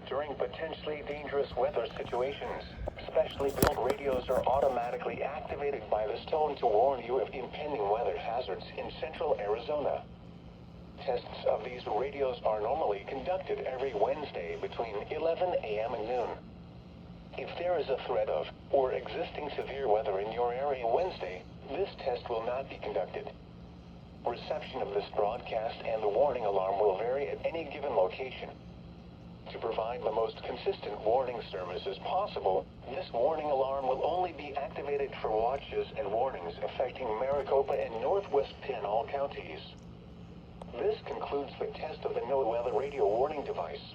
During potentially dangerous weather situations, specially built radios are automatically activated by this tone to warn you of impending weather hazards in central Arizona. Tests of these radios are normally conducted every Wednesday between 11 a.m. and noon. If there is a threat of, or existing severe weather in your area Wednesday, this test will not be conducted. Reception of this broadcast and the warning alarm will vary at any given location. To provide the most consistent warning service as possible, this warning alarm will only be activated for watches and warnings affecting Maricopa and Northwest Pinal counties. This concludes the test of the NOAA weather radio warning device.